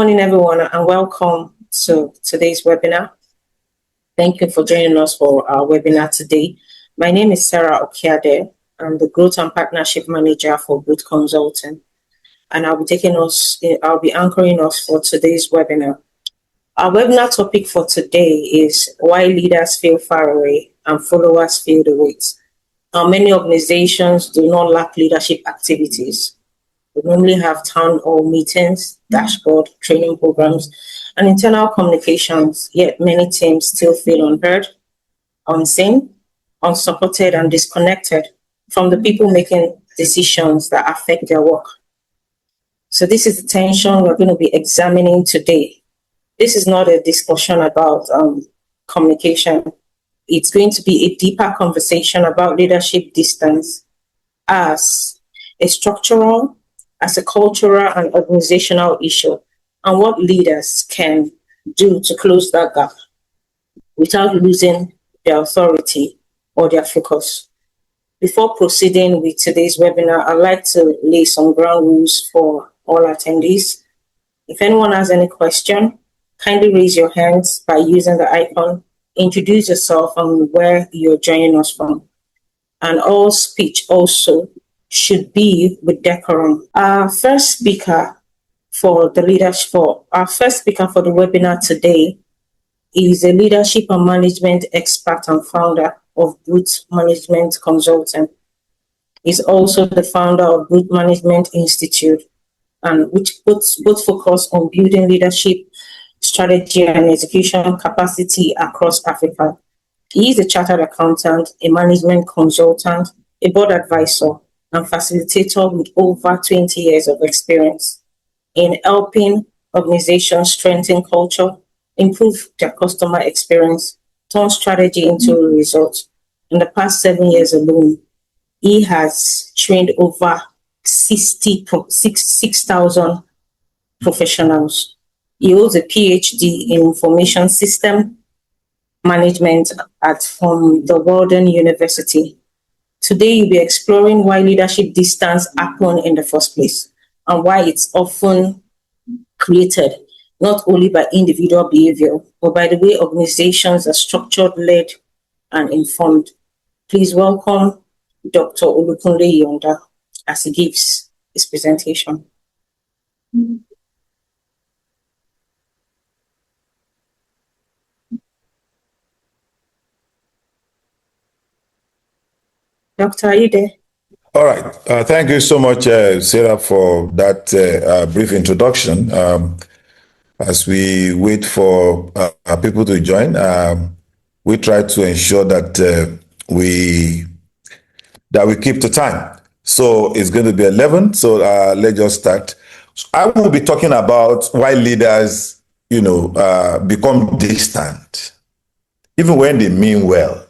morning, everyone, and welcome to today's webinar. Thank you for joining us for our webinar today. My name is Sarah Okiade. I'm the Growth and Partnership Manager for Growth Consulting, and I'll be anchoring us for today's webinar. Our webinar topic for today is why leaders feel far away and followers feel the weight. Many organizations do not lack leadership activities. We normally have town hall meetings, dashboard, training programs, and internal communications, yet many teams still feel unheard, unseen, unsupported, and disconnected from the people making decisions that affect their work. So this is the tension we're going to be examining today. This is not a discussion about communication. It's going to be a deeper conversation about leadership distance as a structural, as a cultural and organizational issue, and what leaders can do to close that gap without losing their authority or their focus. Before proceeding with today's webinar, I'd like to lay some ground rules for all attendees. If anyone has any question, kindly raise your hands by using the icon, introduce yourself and where you're joining us from. And all speech also should be with decorum. Our first speaker for the webinar today is a leadership and management expert and founder of Growth Management Consulting. He's also the founder of Growth Management Institute, and which puts both focus on building leadership, strategy, and execution capacity across Africa. He is a chartered accountant, a management consultant, a board advisor, and facilitator with over 20 years of experience in helping organizations strengthen culture, improve their customer experience, turn strategy into results. In the past 7 years alone, he has trained over 6,000 professionals. He holds a PhD in information system management from the Walden University. Today, you'll be exploring why leadership distance happens in the first place and why it's often created not only by individual behavior, but by the way organizations are structured, led, and informed. Please welcome Dr. Olukunle Yonda as he gives his presentation. Doctor, are you there? All right. Thank you so much, Sarah, for that brief introduction. As we wait for people to join, we try to ensure that we keep the time. So it's going to be 11. So let's just start. I will be talking about why leaders, become distant, even when they mean well.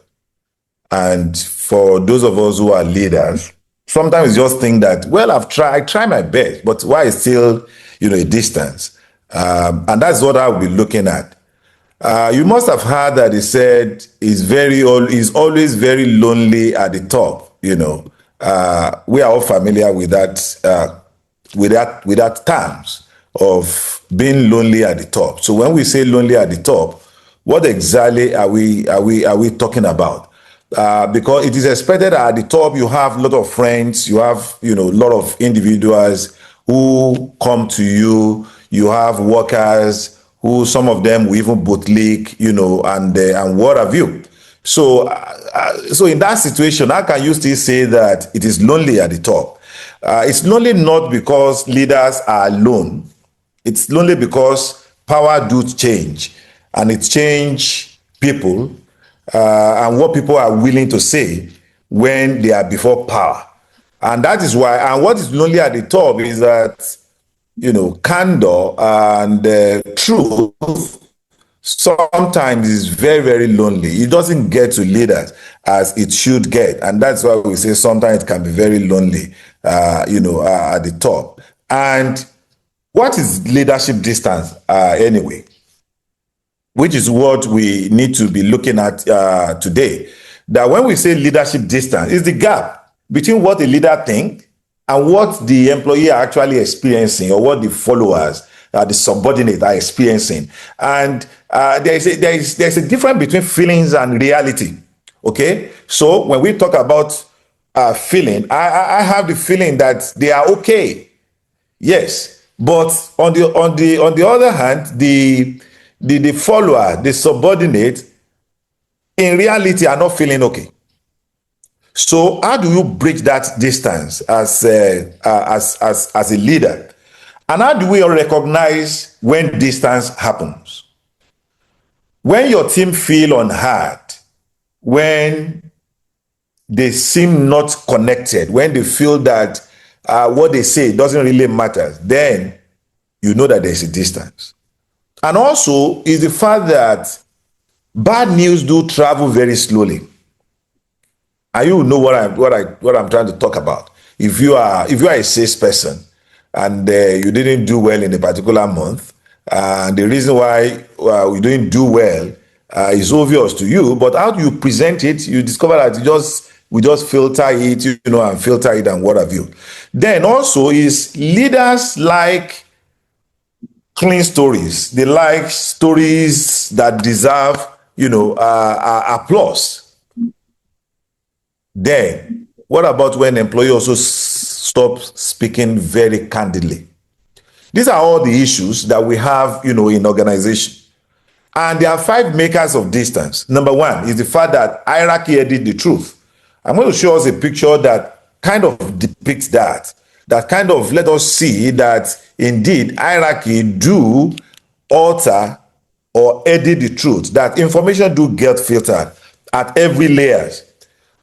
And for those of us who are leaders, sometimes you just think that, well, I try my best, but why is still, a distance? And that's what I'll be looking at. You must have heard that he said he's always very lonely at the top. We are all familiar with that terms of being lonely at the top. So when we say lonely at the top, what exactly are we talking about? Because it is expected that at the top you have a lot of friends, you have a lot of individuals who come to you. You have workers who some of them will even bootlick, and what have you. So in that situation, how can you still say that it is lonely at the top? It's lonely not because leaders are alone. It's lonely because power do change, and it change people. And what people are willing to say when they are before power. And that is why, and what is lonely at the top is that, candor and truth sometimes is very, very lonely. It doesn't get to leaders as it should get. And that's why we say sometimes it can be very lonely, at the top. And what is leadership distance anyway? Which is what we need to be looking at today. That when we say leadership distance, is the gap between what a leader thinks and what the employee are actually experiencing or what the followers the subordinate are experiencing. And there's a difference between feelings and reality. Okay, so when we talk about feeling, I have the feeling that they are okay. Yes, but on the other hand, the follower, the subordinate, in reality are not feeling okay. So how do you bridge that distance as a leader? And how do we recognize when distance happens? When your team feel unheard, when they seem not connected, when they feel that what they say doesn't really matter, then you know that there's a distance. And also is the fact that bad news do travel very slowly. And you know what I'm trying to talk about. If you are a salesperson and you didn't do well in a particular month, and the reason why you didn't do well is obvious to you, but how do you present it? You discover that we just filter it, and filter it and what have you. Then also is leaders like clean stories. They like stories that deserve, applause. Then, what about when employee also stops speaking very candidly? These are all the issues that we have, in organization. And there are 5 makers of distance. Number 1 is the fact that hierarchy edit the truth. I'm going to show us a picture that kind of depicts that kind of let us see that indeed hierarchy do alter or edit the truth, that information do get filtered at every layers.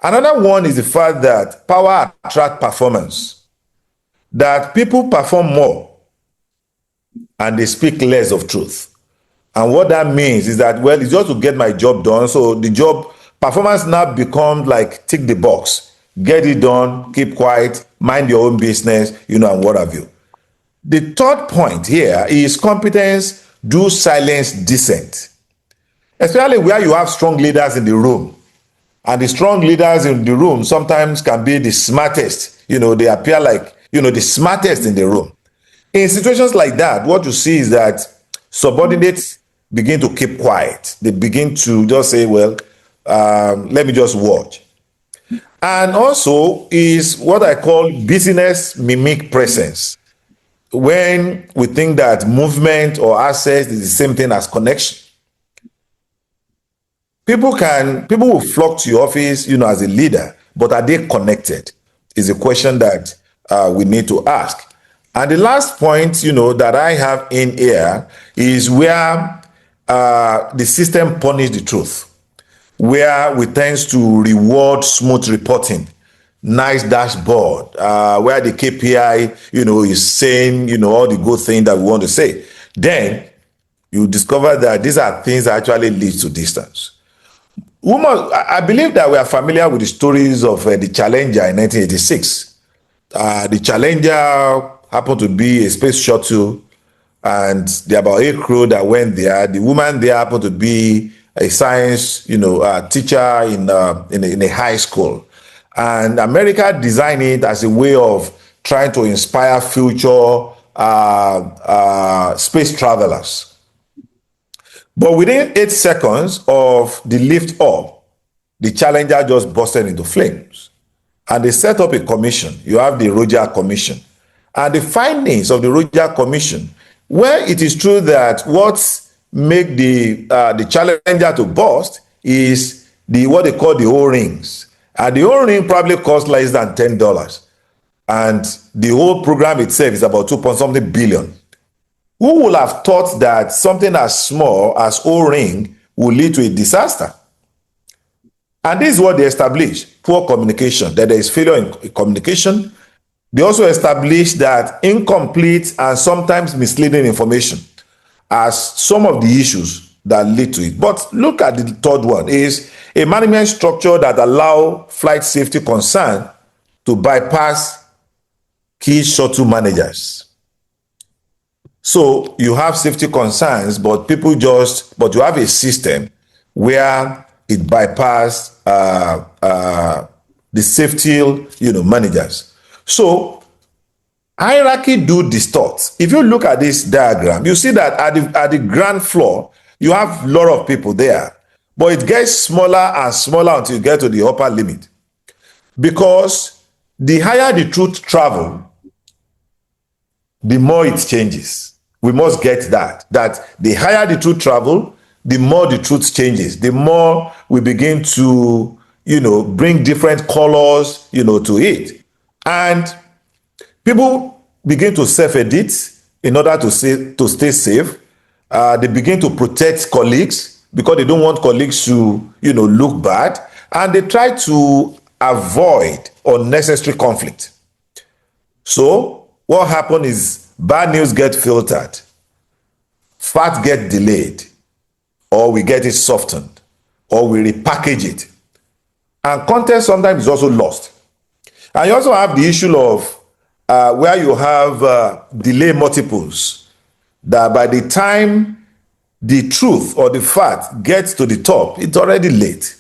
Another one is the fact that power attracts performance, that people perform more and they speak less of truth. And what that means is that, well, it's just to get my job done. So the job performance now becomes like tick the box, get it done, keep quiet, mind your own business, and what have you. The third point here is competence do silence dissent, especially where you have strong leaders in the room. And the strong leaders in the room sometimes can be the smartest. They appear like, the smartest in the room. In situations like that, what you see is that subordinates begin to keep quiet. They begin to just say, well, let me just watch. And also is what I call business mimic presence. When we think that movement or access is the same thing as connection. People will flock to your office, as a leader, but are they connected? Is a question that we need to ask. And the last point, that I have in here is where the system punish the truth, where we tend to reward smooth reporting, nice dashboard, where the KPI, is saying, all the good things that we want to say. Then you discover that these are things that actually lead to distance. I believe that we are familiar with the stories of the Challenger in 1986. The Challenger happened to be a space shuttle, and there were about 8 crew that went there. The woman there happened to be a science, teacher in a high school. And America designed it as a way of trying to inspire future space travelers. But within 8 seconds of the lift up, the Challenger just busted into flames. And they set up a commission. You have the Roger Commission. And the findings of the Roger Commission, where it is true that what make the Challenger to bust is what they call the O-rings. And the O-ring probably cost less than $10. And the whole program itself is about 2.something billion. Who would have thought that something as small as O-ring will lead to a disaster? And this is what they established: poor communication, that there is failure in communication. They also established that incomplete and sometimes misleading information as some of the issues that lead to it. But look at the third one, is a management structure that allow flight safety concern to bypass key shuttle managers. So you have safety concerns, but you have a system where it bypass the safety, managers. So Hierarchy do distort. If you look at this diagram, you see that at the ground floor, you have a lot of people there, but it gets smaller and smaller until you get to the upper limit. Because the higher the truth travel, the more it changes. We must get that the higher the truth travel, the more the truth changes, the more we begin to, bring different colors, to it. And people begin to self-edit in order to stay safe. They begin to protect colleagues because they don't want colleagues to, look bad. And they try to avoid unnecessary conflict. So what happens is bad news get filtered, facts get delayed, or we get it softened, or we repackage it. And content sometimes is also lost. And you also have the issue of where you have delay multiples, that by the time the truth or the fact gets to the top, it's already late.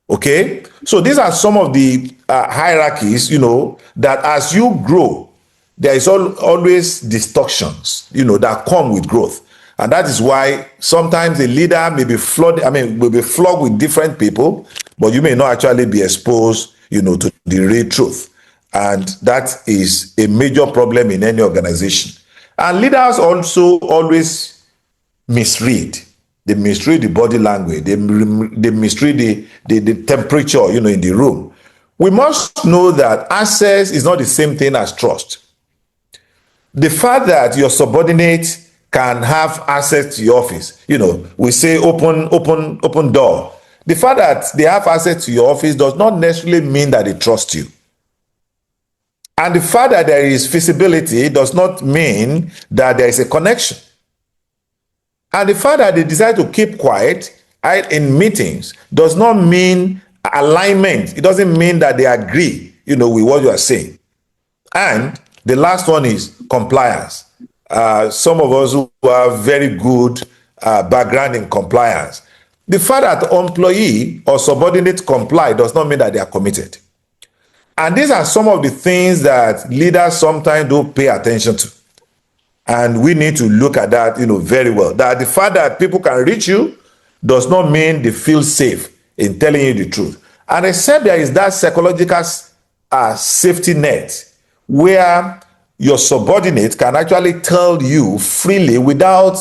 Okay? So these are some of the hierarchies, that as you grow, there is always distortions, that come with growth. And that is why sometimes a leader may be flogged with different people, but you may not actually be exposed, to the real truth. And that is a major problem in any organization. And leaders also always misread. They misread the body language. They misread the temperature, in the room. We must know that access is not the same thing as trust. The fact that your subordinate can have access to your office, we say open door. The fact that they have access to your office does not necessarily mean that they trust you. And the fact that there is visibility does not mean that there is a connection. And the fact that they decide to keep quiet in meetings does not mean alignment. It doesn't mean that they agree, with what you are saying. And the last one is compliance. Some of us who have very good background in compliance, the fact that employee or subordinate comply does not mean that they are committed. And these are some of the things that leaders sometimes don't pay attention to. And we need to look at that, very well. That the fact that people can reach you does not mean they feel safe in telling you the truth. And except there is that psychological safety net where your subordinate can actually tell you freely without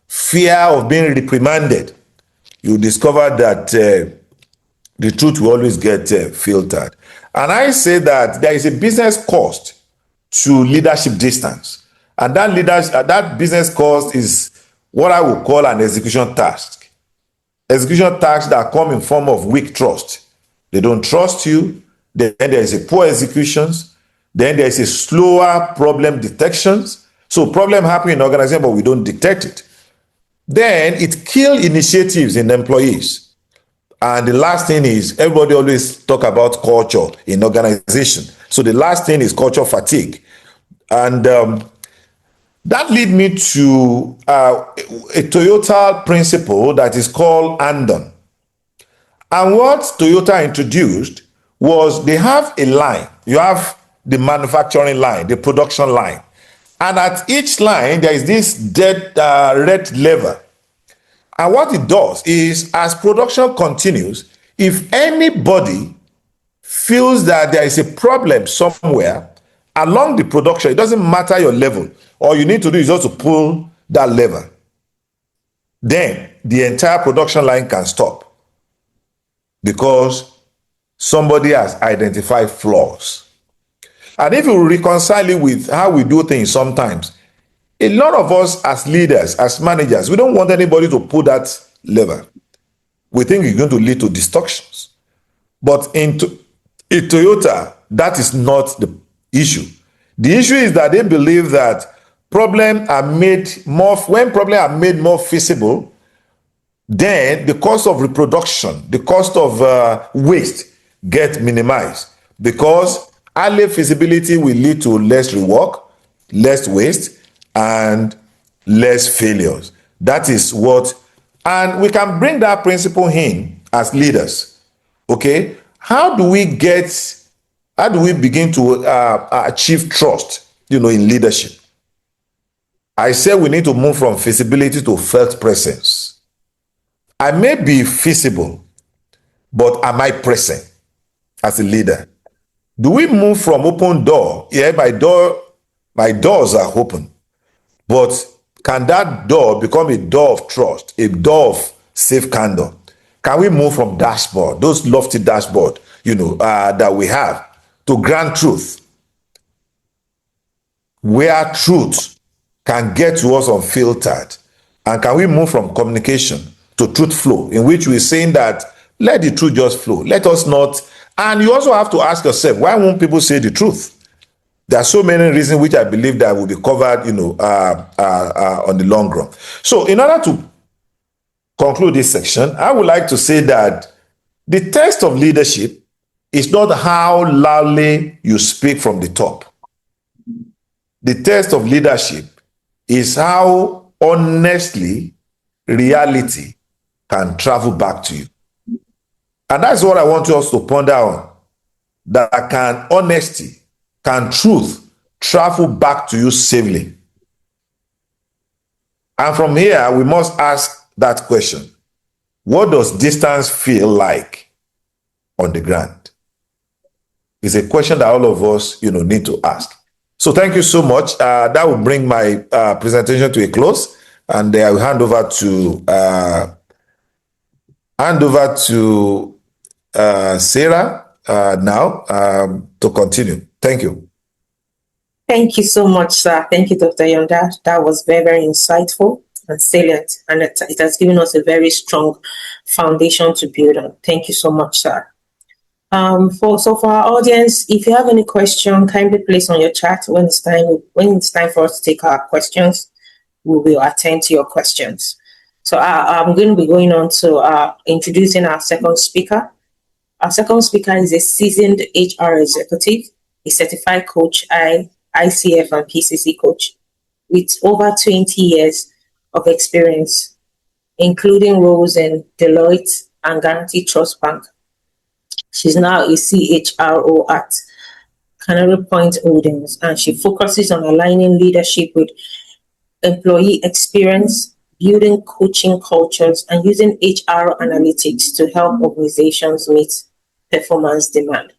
fear of being reprimanded, you discover that the truth will always get filtered. And I say that there is a business cost to leadership distance. And that business cost is what I would call an execution task. Execution tasks that come in form of weak trust. They don't trust you. Then there is a poor executions. Then there is a slower problem detections. So problem happen in organization, but we don't detect it. Then it kills initiatives in employees. And the last thing is, everybody always talk about culture in organization. So the last thing is culture fatigue. And that lead me to a Toyota principle that is called andon. And what Toyota introduced was they have a line. You have the manufacturing line, the production line. And at each line, there is this red lever. And what it does is, as production continues, if anybody feels that there is a problem somewhere along the production, it doesn't matter your level, all you need to do is just to pull that lever. Then the entire production line can stop because somebody has identified flaws. And if you reconcile it with how we do things sometimes, a lot of us as leaders, as managers, we don't want anybody to pull that lever. We think it's going to lead to distortions. But in Toyota, that is not the issue. The issue is that they believe that when problems are made more feasible, then the cost of reproduction, the cost of waste get minimized, because early feasibility will lead to less rework, less waste, and less failures. That is what, and we can bring that principle in as leaders. Okay, how do we begin to achieve trust, in leadership. I said we need to move from visibility to felt presence. I may be visible, but am I present as a leader? Do we move from open door? Yeah, my doors are open. But can that door become a door of trust, a door of safe candor? Can we move from dashboard, those lofty dashboard, that we have, to grand truth, where truth can get to us unfiltered? And can we move from communication to truth flow, in which we're saying that let the truth just flow. Let us not. And you also have to ask yourself, why won't people say the truth? There are so many reasons which I believe that will be covered, on the long run. So in order to conclude this section, I would like to say that the test of leadership is not how loudly you speak from the top. The test of leadership is how honestly reality can travel back to you. And that's what I want us to ponder on. That can truth travel back to you safely? And from here, we must ask that question. What does distance feel like on the ground? It's a question that all of us, need to ask. So thank you so much. That will bring my presentation to a close, and I will hand over to Sarah now to continue. Thank you. Thank you so much, sir. Thank you, Dr. Yonda. That was very, very insightful and salient, and it has given us a very strong foundation to build on. Thank you so much, sir. For our audience, if you have any question, kindly place on your chat. When it's time for us to take our questions, we will attend to your questions. So I'm going to be going on to introducing our second speaker. Our second speaker is a seasoned HR executive, a certified coach, ICF and PCC coach, with over 20 years of experience, including roles in Deloitte and Guarantee Trust Bank. She's now a CHRO at Canary Point Holdings, and she focuses on aligning leadership with employee experience, building coaching cultures, and using HR analytics to help organizations meet performance demand.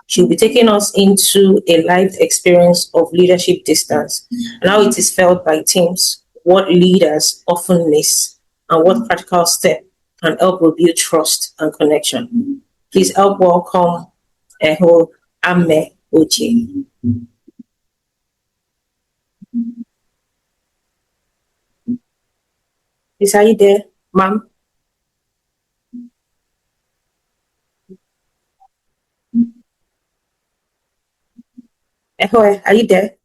She'll be taking us into a lived experience of leadership distance and how it is felt by teams, what leaders often miss, and what practical step can help rebuild trust and connection. Please help welcome Eho Ame Oji. Are you there, ma'am? Eho, are you there?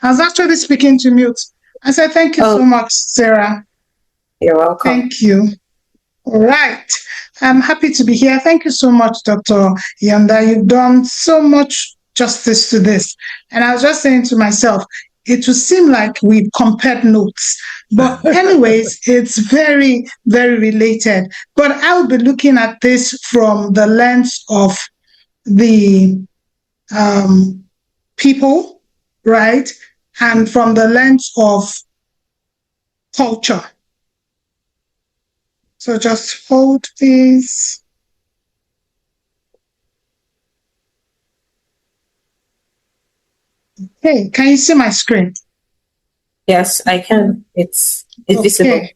I was actually speaking to mute. I said, thank you so much, Sarah. You're welcome. Thank you. All right. I'm happy to be here. Thank you so much, Dr. Yonda. You've done so much justice to this. And I was just saying to myself, it would seem like we've compared notes. But anyways, it's very, very related. But I'll be looking at this from the lens of the people, right? And from the lens of culture. So just hold this. Okay, can you see my screen? Yes, I can. It's okay. Visible.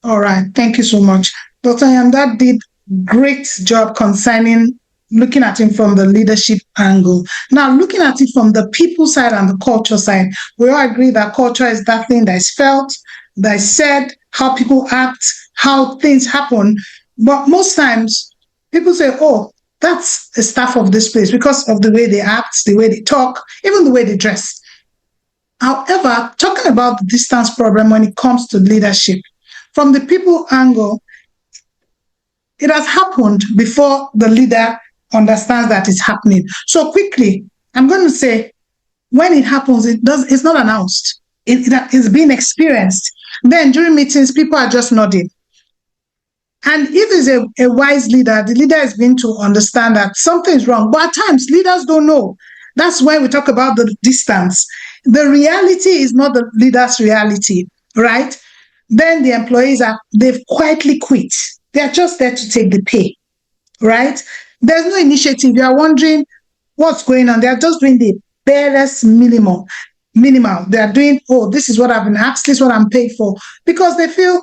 All right, thank you so much. Dr. Yonda did great job concerning looking at it from the leadership angle. Now, looking at it from the people side and the culture side, we all agree that culture is that thing that is felt, that is said, how people act, how things happen. But most times, people say, oh, that's the staff of this place because of the way they act, the way they talk, even the way they dress. However, talking about the distance problem when it comes to leadership, from the people angle, it has happened before the leader understands that it's happening. So quickly, I'm going to say, when it happens, it's not announced. It is being experienced. Then during meetings, people are just nodding. And if it's a wise leader, the leader is going to understand that something is wrong. But at times, leaders don't know. That's why we talk about the distance. The reality is not the leader's reality, right? Then the employees they've quietly quit. They're just there to take the pay, right? There's no initiative. You are wondering what's going on. They're just doing the barest minimum. Minimal. They are doing, oh, this is what I've been asked, this is what I'm paid for. Because they feel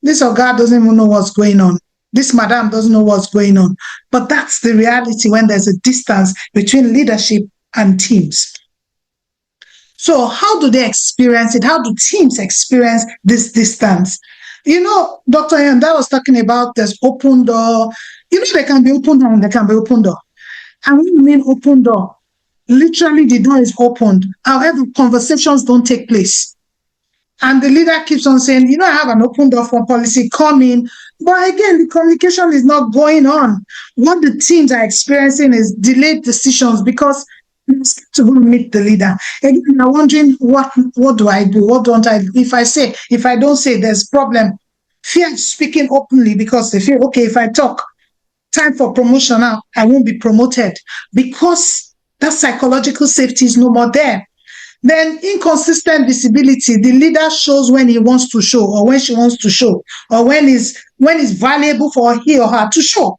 this Oga doesn't even know what's going on. This madam doesn't know what's going on. But that's the reality when there's a distance between leadership and teams. So how do they experience it? How do teams experience this distance? You know, Dr. Yanda was talking about this open door. You know, there can be open door and there can be open door. And when you mean open door, literally the door is opened. However, conversations don't take place. And the leader keeps on saying, you know, I have an open door for policy coming. But again, the communication is not going on. What the teams are experiencing is delayed decisions because to go meet the leader. And you're wondering, what do I do? What don't I do? If I don't say, there's problem. Fear speaking openly because they feel, okay, if I talk, time for promotion now, I won't be promoted because that psychological safety is no more there. Then inconsistent visibility, the leader shows when he wants to show or when she wants to show or when it's valuable for he or her to show.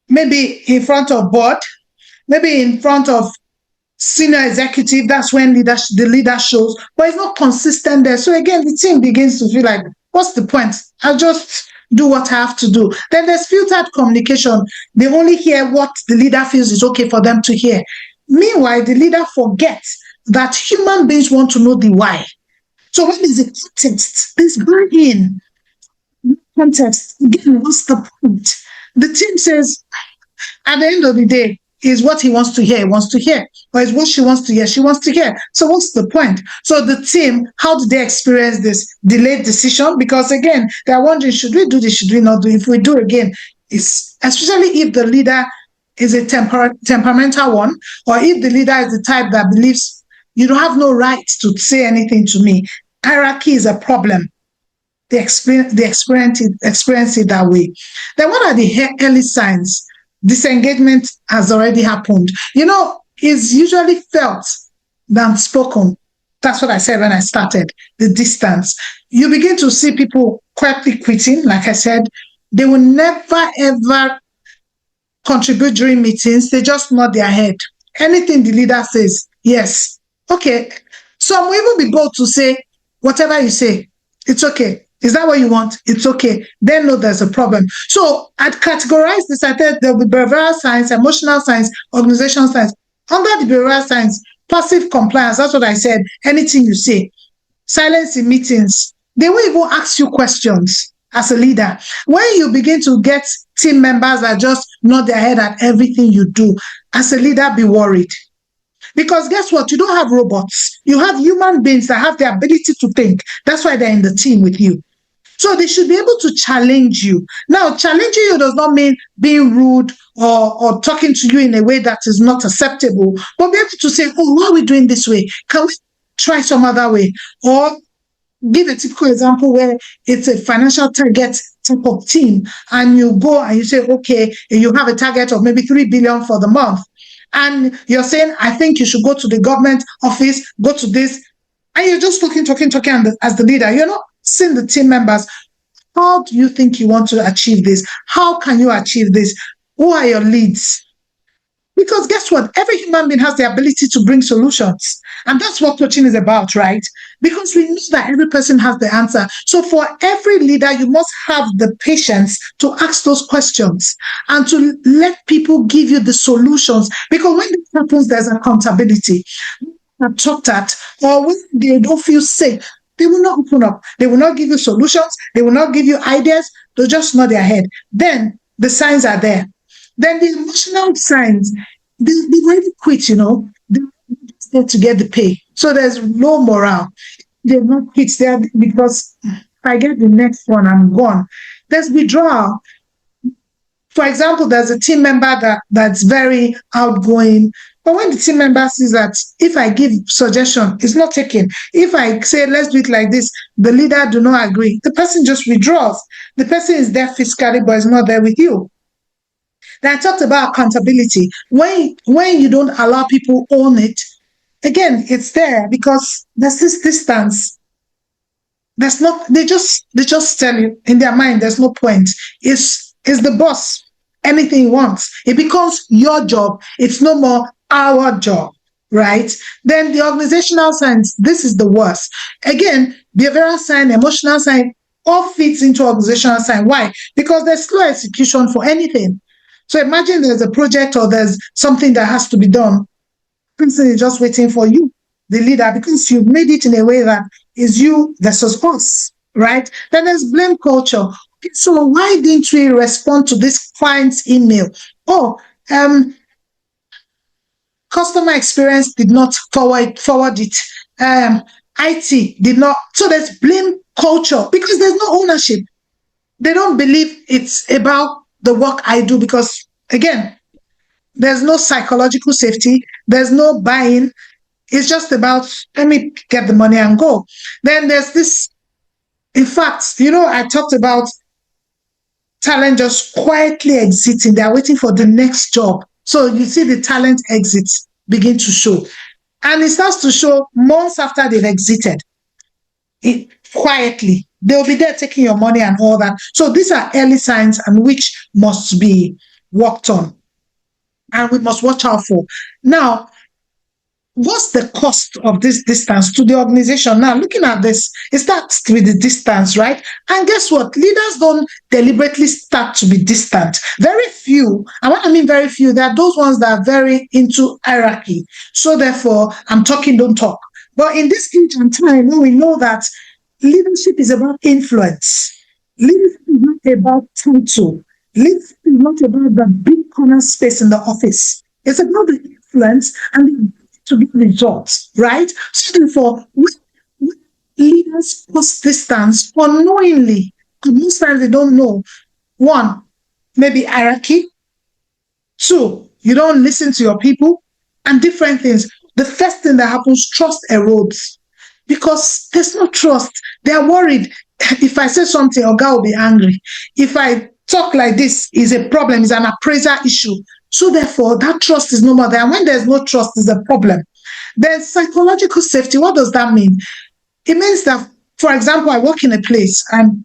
Maybe in front of board, maybe in front of senior executive, that's when the leader shows, but it's not consistent there. So again, the team begins to feel like, what's the point? I'll just do what I have to do. Then there's filtered communication. They only hear what the leader feels is okay for them to hear. Meanwhile, the leader forgets that human beings want to know the why. So when is the context? This bring in context. Again, what's the point? The team says, at the end of the day, is what he wants to hear, or is what she wants to hear. So what's the point? So the team, how do they experience this delayed decision? Because again, they're wondering, should we do this, should we not do it? If we do again, especially if the leader is a temperamental one, or if the leader is the type that believes you don't have no right to say anything to me. Hierarchy is a problem. They experience it that way. Then what are the early signs? Disengagement has already happened. You know, it's usually felt than spoken. That's what I said when I started, the distance. You begin to see people quietly quitting. Like I said, they will never, ever contribute during meetings. They just nod their head. Anything the leader says, yes. Okay. Some will even be bold to say, whatever you say, it's okay. Is that what you want? It's okay. Then no, there's a problem. So I'd categorize this. I said there will be behavioral science, emotional science, organizational science. Under the behavioral science, passive compliance, that's what I said. Anything you say. Silence in meetings. They will even ask you questions as a leader. When you begin to get team members that just nod their head at everything you do, as a leader, be worried. Because guess what? You don't have robots. You have human beings that have the ability to think. That's why they're in the team with you. So they should be able to challenge you. Now, challenging you does not mean being rude or talking to you in a way that is not acceptable, but be able to say, oh, why are we doing this way? Can we try some other way? Or give a typical example where it's a financial target type of team, and you go and you say, okay, you have a target of maybe 3 billion for the month. And you're saying, I think you should go to the government office, go to this, and you're just talking as the leader. You're not seeing the team members. How do you think you want to achieve this? How can you achieve this? Who are your leads? Because guess what? Every human being has the ability to bring solutions. And that's what coaching is about, right? Because we know that every person has the answer. So for every leader, you must have the patience to ask those questions and to let people give you the solutions. Because when this happens, there's accountability. Not talked at, or when they don't feel safe, they will not open up. They will not give you solutions. They will not give you ideas. They'll just nod their head. Then the signs are there. Then the emotional signs, they already quit, you know. They're there to get the pay. So there's no morale. They're not quit there because if I get the next one, I'm gone. There's withdrawal. For example, there's a team member that's very outgoing. But when the team member sees that if I give suggestion, it's not taken. If I say, let's do it like this, the leader do not agree. The person just withdraws. The person is there physically, but is not there with you. Then I talked about accountability. When you don't allow people own it, again, it's there because there's this distance. There's not, they just tell you in their mind there's no point. Is the boss anything he wants. It becomes your job. It's no more our job, right? Then the organizational science, this is the worst. Again, behavioral science, emotional science, all fits into organizational science. Why? Because there's slow execution for anything. So imagine there's a project or there's something that has to be done. Person is just waiting for you, the leader, because you've made it in a way that is you versus us, right? Then there's blame culture. So why didn't we respond to this client's email? Oh, customer experience did not forward it. IT did not. So there's blame culture because there's no ownership. They don't believe it's about the work I do because, again, there's no psychological safety. There's no buying. It's just about, let me get the money and go. Then there's this, in fact, I talked about talent just quietly exiting. They're waiting for the next job. So you see the talent exits begin to show. And it starts to show months after they've exited. Quietly. They'll be there taking your money and all that. So these are early signs and which must be worked on. And we must watch out for. Now, what's the cost of this distance to the organization? Now, looking at this, it starts with the distance, right? And guess what? Leaders don't deliberately start to be distant. Very few, and what I mean very few, there are those ones that are very into hierarchy. So therefore, I'm talking, don't talk. But in this age and time, we know that leadership is about influence. Leadership is not about title. Leadership is not about the big corner space in the office. It's about the influence and to get results, right? So therefore, leaders post distance unknowingly, most times they don't know. One, maybe hierarchy. Two, you don't listen to your people and different things. The first thing that happens, trust erodes because there's no trust. They are worried. If I say something, Oga will be angry. If I talk like this, is a problem, is an appraiser issue. So therefore, that trust is no more there. And when there's no trust, is a problem. Then psychological safety, what does that mean? It means that, for example, I work in a place and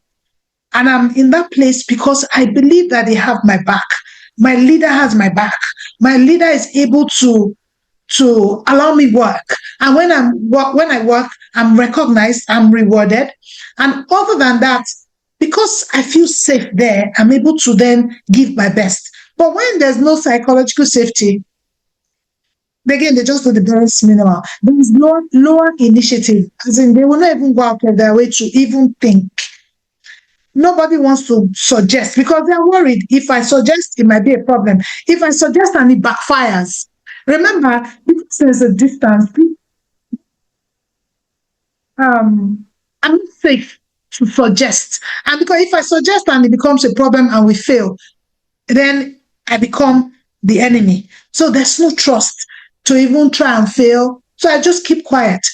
I'm in that place because I believe that they have my back. My leader has my back. My leader is able to allow me work. And when I work, I'm recognized, I'm rewarded. And other than that, because I feel safe there, I'm able to then give my best. But when there's no psychological safety, again, they just do the very minimal. There is lower initiative, as in they will not even go out of their way to even think. Nobody wants to suggest because they're worried. If I suggest, it might be a problem. If I suggest and it backfires, remember, because there's a distance, I'm not safe to suggest. And because if I suggest and it becomes a problem and we fail, then I become the enemy. So there's no trust to even try and fail. So I just keep quiet.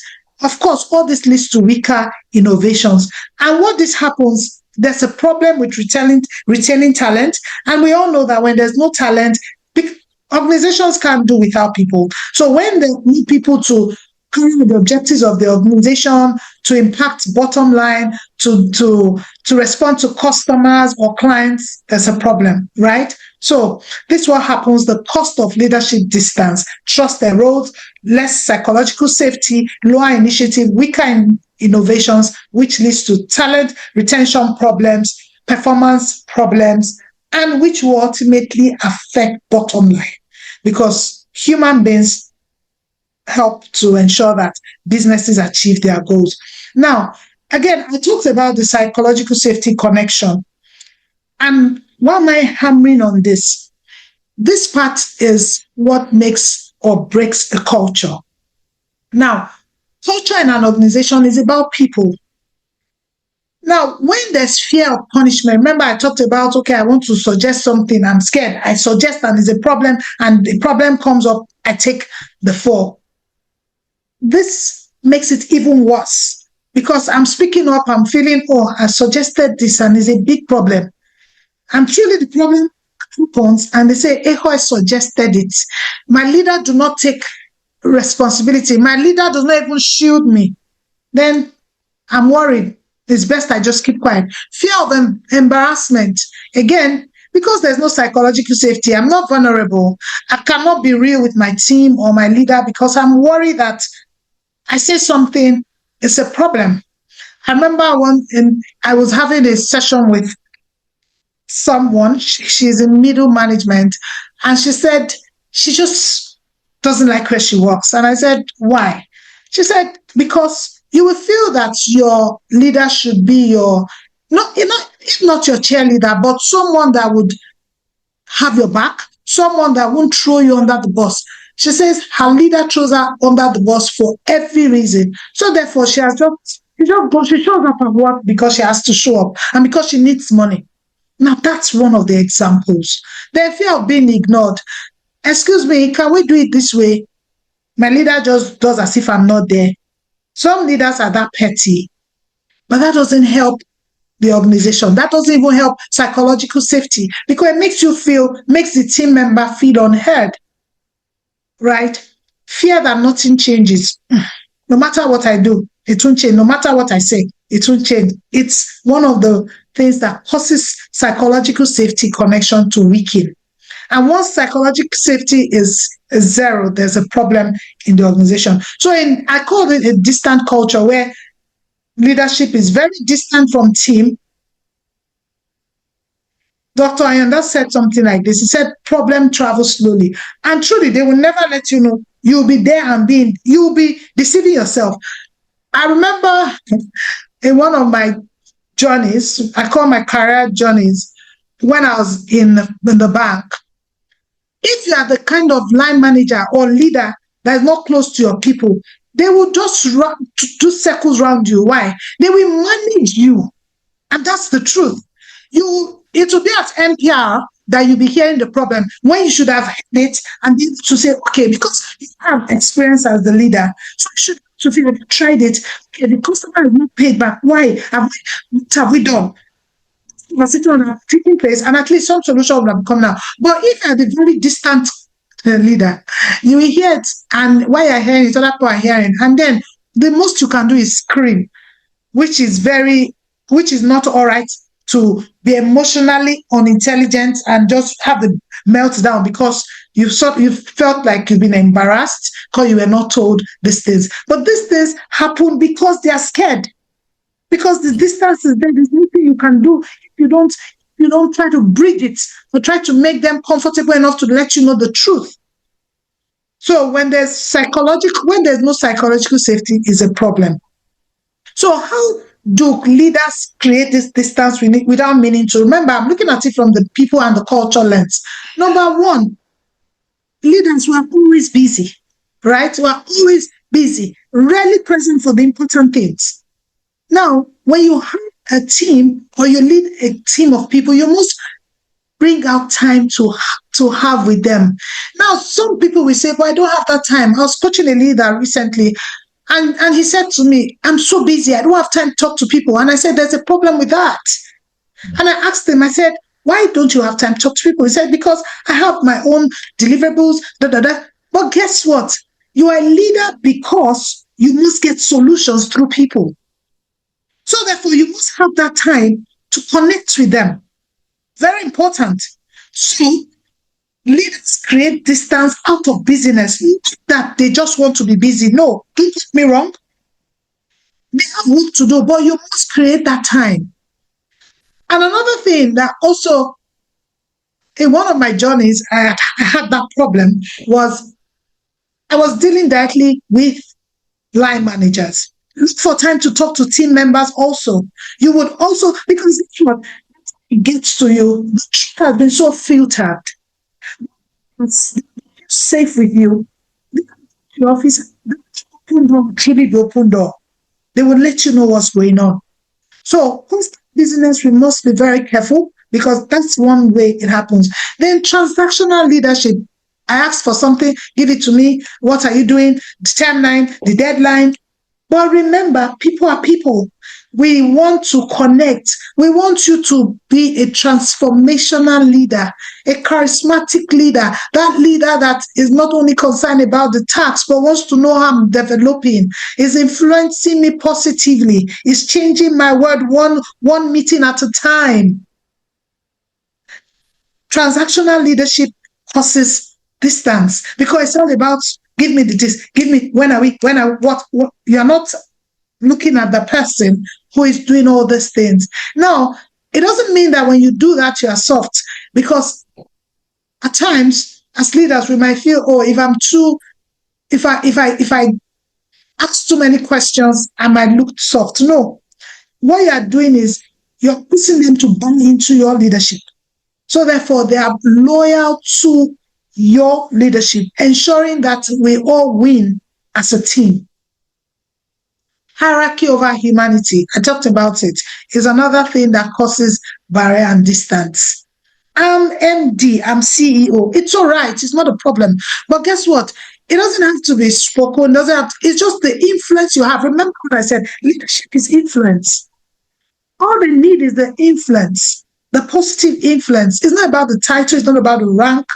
Of course, all this leads to weaker innovations. And what this happens, there's a problem with retaining talent. And we all know that when there's no talent, organizations can't do without people. So when they need people to carry the objectives of the organization, to impact bottom line, to respond to customers or clients, there's a problem, right? So this is what happens, the cost of leadership distance, trust erodes, less psychological safety, lower initiative, weaker innovations, which leads to talent retention problems, performance problems, and which will ultimately affect bottom line because human beings help to ensure that businesses achieve their goals. Now, again, I talked about the psychological safety connection. And why am I hammering on this? This part is what makes or breaks a culture. Now, culture in an organization is about people. Now, when there's fear of punishment, remember I talked about, okay, I want to suggest something, I'm scared. I suggest and there's a problem and the problem comes up, I take the fall. This makes it even worse because I'm speaking up, I'm feeling, oh, I suggested this and it's a big problem. And truly the problem happens and they say, Eho suggested it. My leader do not take responsibility. My leader does not even shield me. Then I'm worried. It's best I just keep quiet. Fear of embarrassment. Again, because there's no psychological safety, I'm not vulnerable. I cannot be real with my team or my leader because I'm worried that I say something, it's a problem. I remember I was having a session with someone, she's in middle management, and she said she just doesn't like where she works. And I said, why? She said, because you will feel that your leader should be your, if not your cheerleader, but someone that would have your back, someone that won't throw you under the bus. She says her leader throws her under the bus for every reason. So therefore, she shows up at work because she has to show up and because she needs money. Now, that's one of the examples. The fear of being ignored. Excuse me, can we do it this way? My leader just does as if I'm not there. Some leaders are that petty, but that doesn't help the organization. That doesn't even help psychological safety because it makes the team member feel unheard, right? Fear that nothing changes. No matter what I do, it won't change. No matter what I say, it won't change. It's one of the things that causes psychological safety connection to weaken. And once psychological safety is zero, there's a problem in the organization. So I call it a distant culture where leadership is very distant from team. Dr. Ayanda said something like this. He said, problem travels slowly. And truly, they will never let you know. You'll be there and you'll be deceiving yourself. I remember in one of my journeys, I call my career journeys, when I was in the bank, if you are the kind of line manager or leader that is not close to your people, they will just do circles around you. Why? They will manage you. And that's the truth. It will be at NPR that you'll be hearing the problem when you should have heard it and then to say, okay, because you have experience as the leader, so you should to feel like tried it. Okay, the customer is not paid back. Why? What have we done? Taking place, and at least some solution will have come now. But if you're the very distant leader, you will hear it, and while you're hearing it, other people are hearing, and then the most you can do is scream, which is not all right to be emotionally unintelligent and just have the meltdown because you felt like you've been embarrassed because you were not told these things. But these things happen because they are scared. Because the distance is there, there's nothing you can do if you don't try to bridge it or try to make them comfortable enough to let you know the truth. So when there's no psychological safety, is a problem. So how do leaders create this distance without meaning to? Remember, I'm looking at it from the people and the culture lens. Number one, leaders were always busy, right? We are always busy, rarely present for the important things. Now, when you have a team or you lead a team of people, you must bring out time to have with them. Now, some people will say, but I don't have that time. I was coaching a leader recently, and he said to me, I'm so busy, I don't have time to talk to people. And I said, there's a problem with that. And I asked him, I said, why don't you have time to talk to people? He said, because I have my own deliverables, But guess what? You are a leader because you must get solutions through people. So therefore, you must have that time to connect with them. Very important. So leaders create distance out of busyness. Not that they just want to be busy. No, don't get me wrong. They have work to do, but you must create that time. And another thing that also, in one of my journeys, I had that problem was I was dealing directly with line managers. Look for time to talk to team members also. You would also, because it's what it gets to you, the truth has been so filtered. It's safe with you. Your office, the open door, truly the open door. They will let you know what's going on. So, business, we must be very careful because that's one way it happens. Then transactional leadership. I ask for something, give it to me. What are you doing? The timeline, the deadline. But remember, people are people. We want to connect. We want you to be a transformational leader, a charismatic leader, that leader that is not only concerned about the task, but wants to know how I'm developing, is influencing me positively, is changing my world one meeting at a time. Transactional leadership causes distance because it's all about give me this, give me when are we, what you're not looking at the person who is doing all these things. Now, it doesn't mean that when you do that, you are soft, because at times, as leaders, we might feel, oh, if I ask too many questions, I might look soft. No. What you are doing is you're pushing them to buy into your leadership. So therefore, they are loyal to your leadership, ensuring that we all win as a team. Hierarchy over humanity, I talked about it, is another thing that causes barrier and distance. I'm MD, I'm CEO. It's all right, it's not a problem. But guess what? It doesn't have to be spoken, it's just the influence you have. Remember what I said, leadership is influence. All they need is the influence, the positive influence. It's not about the title, it's not about the rank.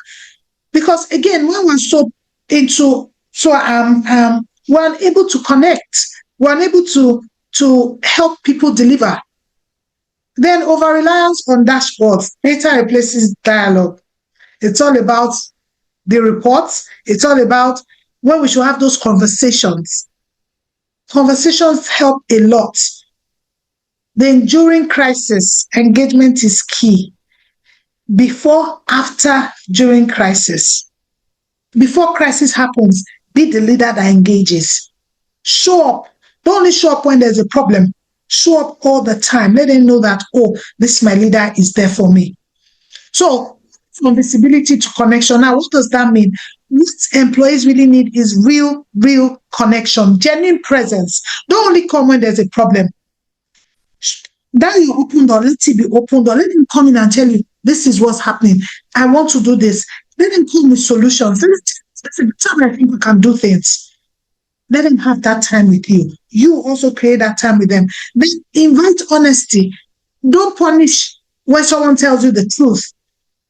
Because again, when we're we're unable to connect, we're unable to help people deliver. Then over-reliance on dashboards, data replaces dialogue. It's all about the reports. It's all about when we should have those conversations. Conversations help a lot. Then during crisis, engagement is key. Before, after, during crisis. Before crisis happens, be the leader that engages. Show up. Don't only show up when there's a problem. Show up all the time. Let them know that, oh, this my leader is there for me. So, from visibility to connection. Now, what does that mean? What employees really need is real connection, genuine presence. Don't only come when there's a problem. That you open door, let it be open door. Let them come in and tell you, this is what's happening. I want to do this. Let them come with solutions. That's the time I think we can do things. Let them have that time with you. You also create that time with them. Then invite honesty. Don't punish when someone tells you the truth.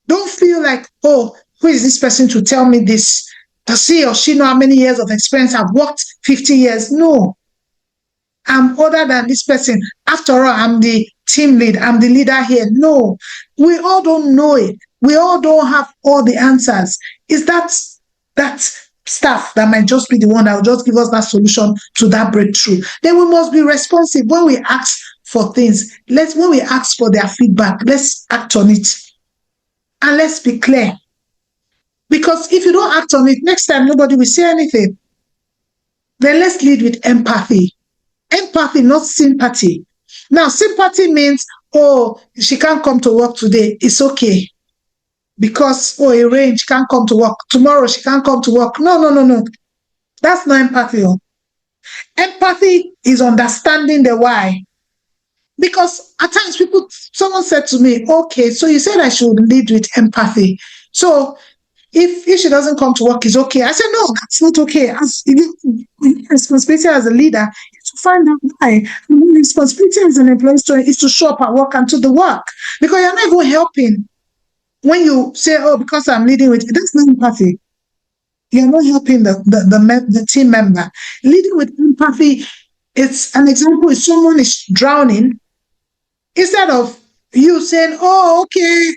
Don't feel like, oh, who is this person to tell me this? Does he or she know how many years of experience? I've worked 50 years. No. I'm older than this person. After all, I'm the team lead. I'm the leader here. No. We all don't know it. We all don't have all the answers. Is that staff that might just be the one that will just give us that solution to that breakthrough? Then we must be responsive when we ask for things. When we ask for their feedback, let's act on it. And let's be clear. Because if you don't act on it, next time nobody will say anything. Then let's lead with empathy. Empathy, not sympathy. Now, sympathy means, oh, she can't come to work today. It's okay. Because, oh, it rained, she can't come to work. Tomorrow, she can't come to work. No. That's not empathy. Empathy is understanding the why. Because at times someone said to me, okay, so you said I should lead with empathy. So if she doesn't come to work, it's okay. I said, no, that's not okay. Responsibility as a leader is to find out why. Responsibility as an employee is to show up at work and to the work. Because you're not even helping. When you say, oh, because I'm leading with, that's not empathy. You're not helping the team member. Leading with empathy, it's an example. If someone is drowning, instead of you saying, oh, okay,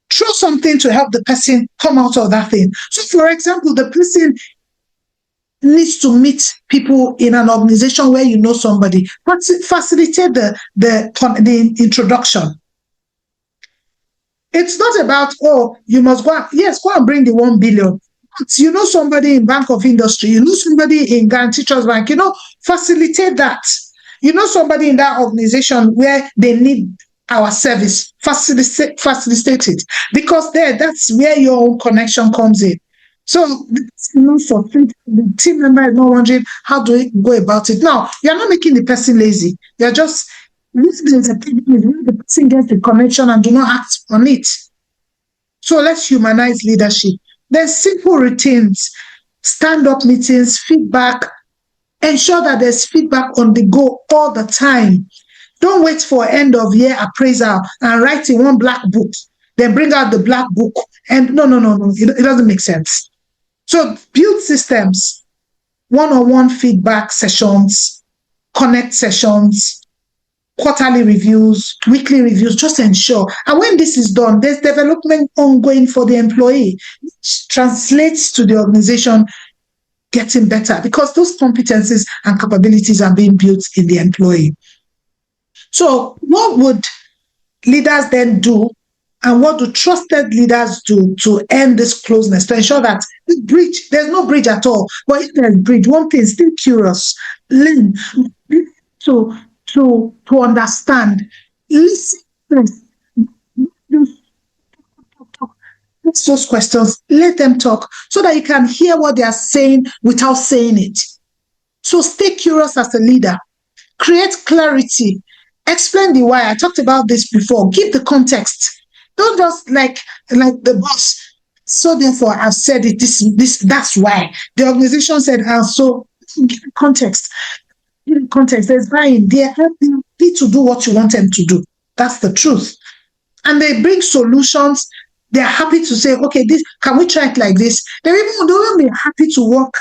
throw something to help the person come out of that thing. So, for example, the person needs to meet people in an organization where you know somebody, but facilitate the introduction. It's not about, oh, you must go and bring the 1 billion. But you know somebody in Bank of Industry, you know somebody in Guarantee Trust Bank, facilitate that. You know somebody in that organization where they need our service, facilitate it. Because that's where your own connection comes in. So the team member is not wondering, how do we go about it? Now, you're not making the person lazy. You're just, there's a problem when the person gets the connection and do not act on it. So let's humanize leadership. There's simple routines, stand-up meetings, feedback, Ensure that there's feedback on the go all the time. Don't wait for end of year appraisal and write in one black book, then bring out the black book. And no, it doesn't make sense. So build systems, one-on-one feedback sessions, connect sessions, quarterly reviews, weekly reviews, just ensure. And when this is done, there's development ongoing for the employee, which translates to the organization getting better because those competencies and capabilities are being built in the employee. So what would leaders then do, and what do trusted leaders do to end this closeness, to ensure that this bridge, there's no bridge at all, but if there's bridge, one thing, stay curious, learn to understand, listen, ask those questions, let them talk so that you can hear what they are saying without saying it. So stay curious as a leader, create clarity, explain the why. I talked about this before. Give the context. Don't just like the boss. So therefore, I've said it. That's why the organization said. So give context. Give context. There's buying. They need to do what you want them to do. That's the truth. And they bring solutions. They're happy to say, okay, this can we try it like this? They will be happy to work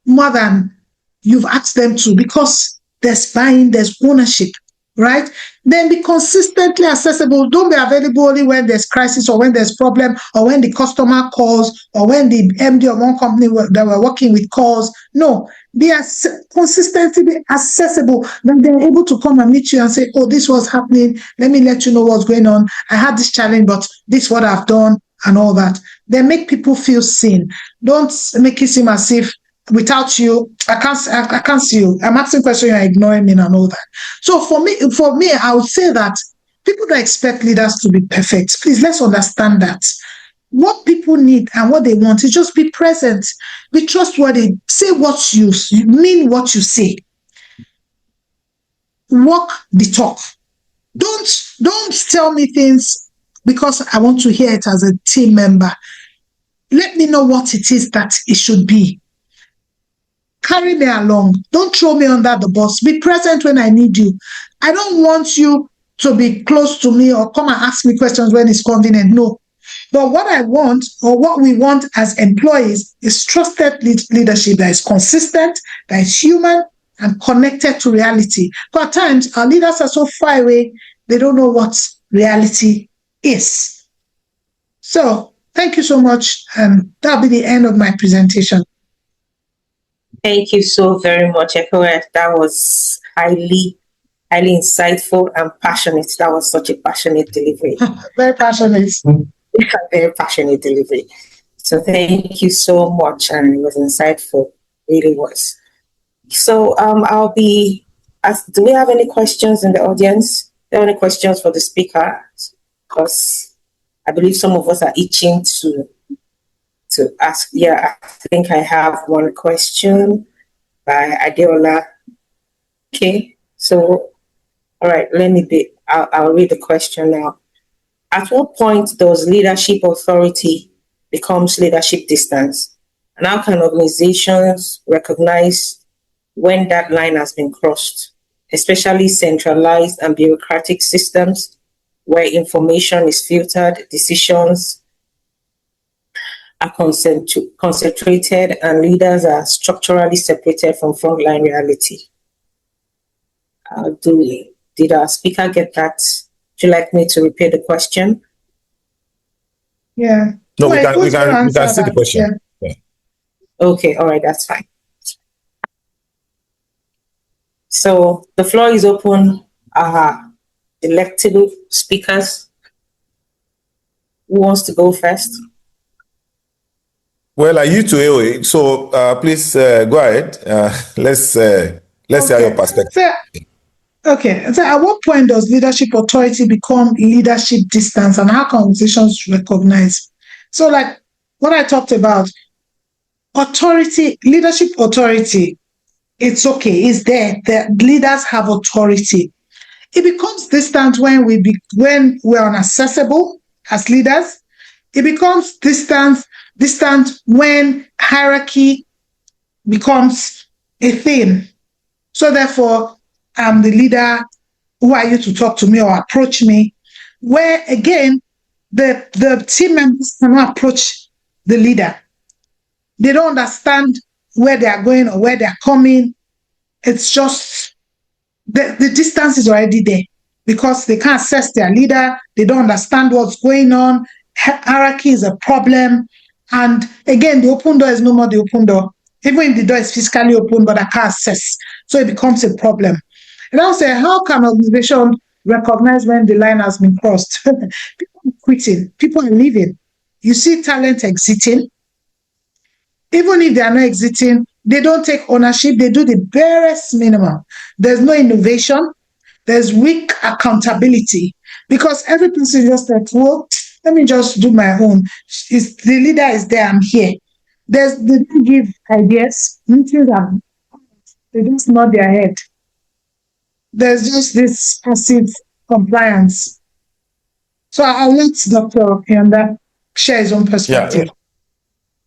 more than you've asked them to because there's buying, there's ownership, right? Then be consistently accessible. Don't be available only when there's crisis or when there's problem or when the customer calls or when the MD of one company that we're working with calls. No, be consistently be accessible. Then they're able to come and meet you and say, oh, this was happening. Let me let you know what's going on. I had this challenge, but this is what I've done and all that. Then make people feel seen. Don't make it seem as if without you, I can't see you. I'm asking questions, you're ignoring me and all that. So for me, I would say that people don't expect leaders to be perfect. Please, let's understand that. What people need and what they want is just be present, be trustworthy, say what you mean, what you say. Walk the talk. Don't tell me things because I want to hear it as a team member. Let me know what it is that it should be. Carry me along. Don't throw me under the bus. Be present when I need you. I don't want you to be close to me or come and ask me questions when it's convenient. No. But what I want or what we want as employees is trusted leadership that is consistent, that is human and connected to reality. But at times, our leaders are so far away, they don't know what reality is. So thank you so much. That'll be the end of my presentation. Thank you so very much, Echoed. That was highly insightful and passionate. That was such a passionate delivery. Very passionate. Very passionate delivery. So thank you so much, and it was insightful. It really was. So do we have any questions in the audience? Do you have any questions for the speaker? Because I believe some of us are itching to ask. Yeah, I think I have one question by Adeola. Okay, so all right, I'll read the question now. At what point does leadership authority becomes leadership distance? And how can organizations recognize when that line has been crossed, especially centralized and bureaucratic systems where information is filtered, decisions are concentrated, and leaders are structurally separated from frontline reality? Did our speaker get that? Would you like me to repeat the question? Yeah. No, we can see the question. Yeah. Okay, all right, that's fine. So the floor is open. Electable speakers. Who wants to go first? Well, I used to AOA, so please go ahead. Let's hear your perspective. So at what point does leadership authority become leadership distance, and how can organizations recognize? So like what I talked about, leadership authority, it's okay, it's there. The leaders have authority. It becomes distant when we're inaccessible as leaders. It becomes distant when hierarchy becomes a thing. So therefore, I'm the leader. Who are you to talk to me or approach me? Where again, the team members cannot approach the leader. They don't understand where they are going or where they are coming. It's just the distance is already there because they can't assess their leader. They don't understand what's going on. Hierarchy is a problem. And again, the open door is no more the open door. Even if the door is physically open, but I can't access. So it becomes a problem. And I'll say, how can an organization recognize when the line has been crossed? People are quitting, people are leaving. You see talent exiting. Even if they are not exiting, they don't take ownership. They do the barest minimum. There's no innovation. There's weak accountability because every person just like, well, let me just do my own. The leader is there. I'm here. They don't give ideas. Meetings are, they just nod their head. There's just this passive compliance. So I'll let Dr. Yanda share his own perspective.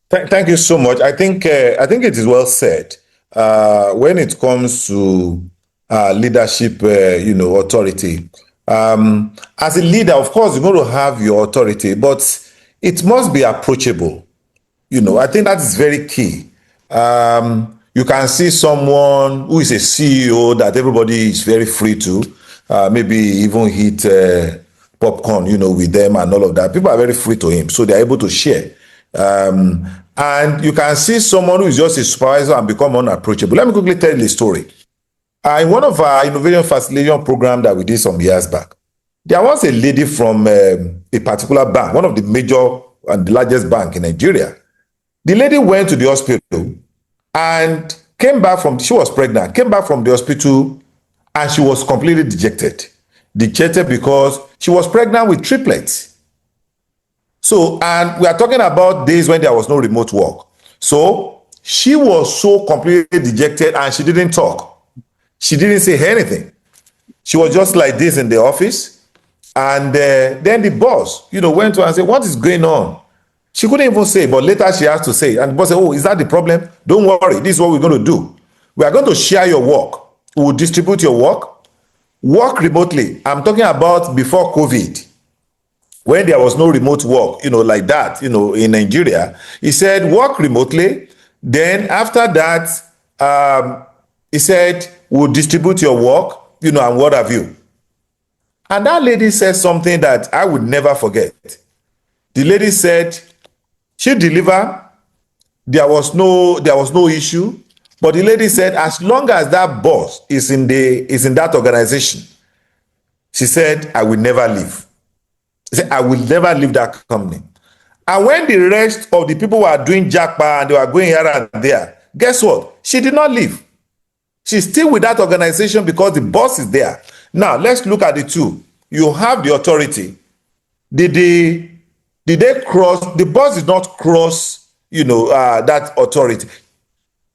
Thank you so much. I think it is well said. When it comes to leadership, authority. As a leader, of course, you're going to have your authority, but it must be approachable. I think that is very key. You can see someone who is a CEO that everybody is very free to, maybe even eat popcorn, with them and all of that. People are very free to him, so they're able to share. And you can see someone who is just a supervisor and become unapproachable. Let me quickly tell you a story. In one of our innovation facilitation program that we did some years back, there was a lady from a particular bank, one of the major and the largest bank in Nigeria. The lady went to the hospital and came back she was pregnant, came back from the hospital and she was completely dejected. Dejected because she was pregnant with triplets. So, and we are talking about days when there was no remote work. So she was so completely dejected and she didn't talk. She didn't say anything. She was just like this in the office. And then the boss, went to her and said, what is going on? She couldn't even say, but later she has to say. And the boss said, oh, is that the problem? Don't worry. This is what we're going to do. We are going to share your work. We will distribute your work. Work remotely. I'm talking about before COVID. When there was no remote work, like that, in Nigeria, he said, work remotely. Then after that, he said, we'll distribute your work, and what have you. And that lady said something that I would never forget. The lady said, she delivered, there was no issue. But the lady said, as long as that boss is in that organization, she said, I will never leave. She said, I will never leave that company. And when the rest of the people were doing jackpot and they were going here and there, guess what? She did not leave. She's still with that organization because the boss is there. Now, let's look at the two. You have the authority. Did they cross? The boss did not cross, that authority.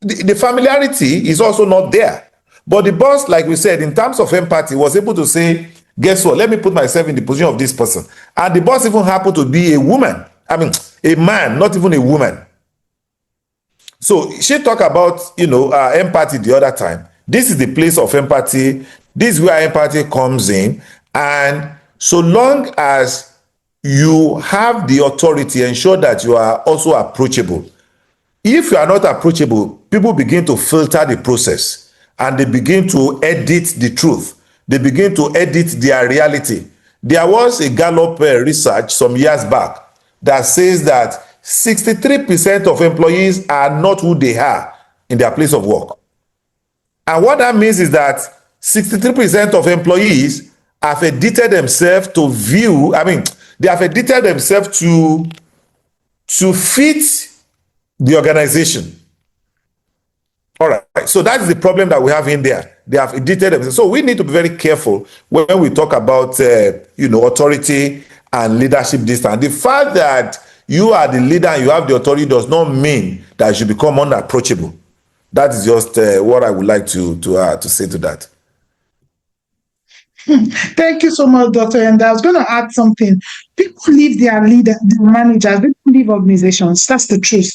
The familiarity is also not there. But the boss, like we said, in terms of empathy, was able to say, guess what? Let me put myself in the position of this person. And the boss even happened to be a woman. I mean, a man, not even a woman. So she talked about, empathy the other time. This is the place of empathy. This is where empathy comes in. And so long as you have the authority, ensure that you are also approachable. If you are not approachable, people begin to filter the process and they begin to edit the truth. They begin to edit their reality. There was a Gallup research some years back that says that 63% of employees are not who they are in their place of work. And what that means is that 63% of employees have edited themselves to view, they have edited themselves to fit the organization. All right, so that's the problem that we have in there. They have edited themselves. So we need to be very careful when we talk about, authority and leadership distance. The fact that you are the leader and you have the authority does not mean that you should become unapproachable. That is just what I would like to say to that. Thank you so much, Dr. And I was going to add something. People leave their managers, they don't leave organizations. That's the truth.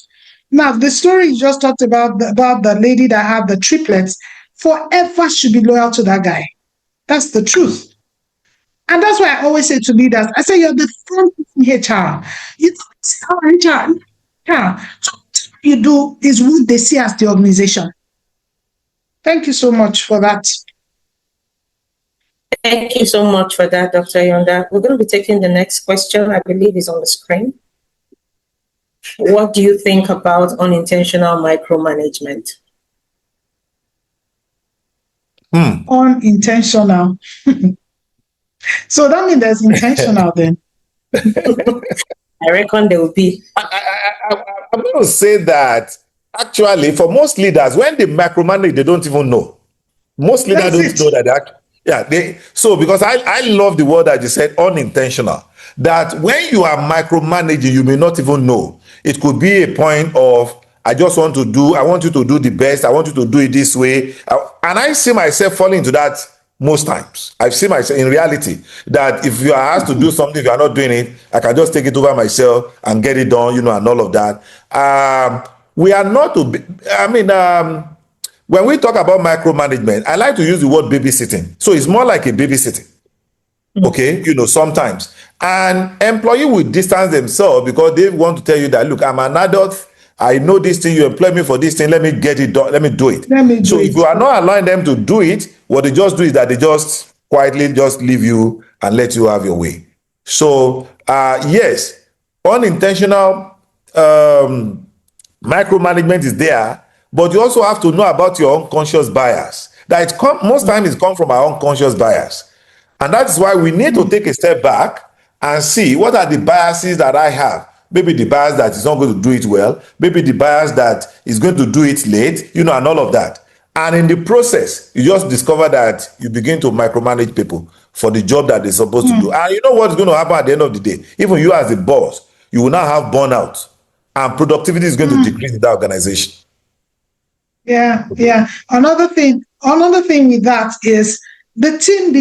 Now, the story you just talked about the lady that had the triplets, forever should be loyal to that guy. That's the truth. And that's why I always say to leaders, I say, you're the front in HR. It's HR. Yeah. So what you do is what they see as the organization. Thank you so much for that. Thank you so much for that, Dr. Yonda. We're going to be taking the next question. I believe is on the screen. What do you think about unintentional micromanagement? Unintentional. So that means there's intentional then. I reckon there will be. I'm going to say that actually, for most leaders, when they micromanage, they don't even know. Most leaders don't know that so because I love the word that you said, unintentional. That when you are micromanaging, you may not even know. It could be a point of, I want you to do the best. I want you to do it this way. And I see myself falling into that most times. I've seen myself in reality that if you are asked to do something, if you are not doing it, I can just take it over myself and get it done, and all of that. We are not to be, when we talk about micromanagement, I like to use the word babysitting. So it's more like a babysitting. Okay, sometimes. An employee will distance themselves because they want to tell you that, look, I'm an adult. I know this thing. You employ me for this thing. Let me get it done. Let me do it. So if you are not allowing them to do it, what they just do is that they just quietly just leave you and let you have your way. So, yes, unintentional micromanagement is there, but you also have to know about your unconscious bias. That most times it comes from our unconscious bias. And that's why we need to take a step back and see what are the biases that I have. Maybe the bias that is not going to do it well. Maybe the bias that is going to do it late, and all of that. And in the process, you just discover that you begin to micromanage people for the job that they're supposed to do. And you know what's going to happen at the end of the day? Even you as a boss, you will now have burnout. And productivity is going to decrease in that organization. Yeah. Another thing with that is the team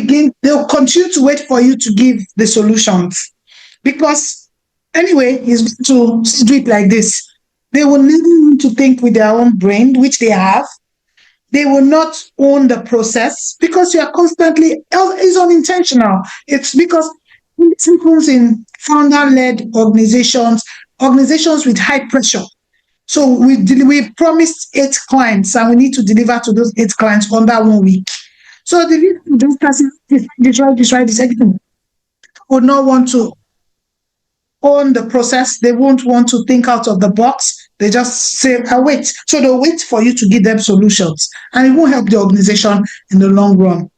they'll continue to wait for you to give the solutions. Because anyway, it's going to do it like this. They will never want to think with their own brain, which they have. They will not own the process because you are constantly, it's unintentional. It's because it happens in founder-led organizations with high pressure. So we promised 8 clients and we need to deliver to those 8 clients under 1 week. So the leader just try this everything. Would not want to own the process. They won't want to think out of the box. They just say, I wait. So they'll wait for you to give them solutions. And it won't help the organization in the long run.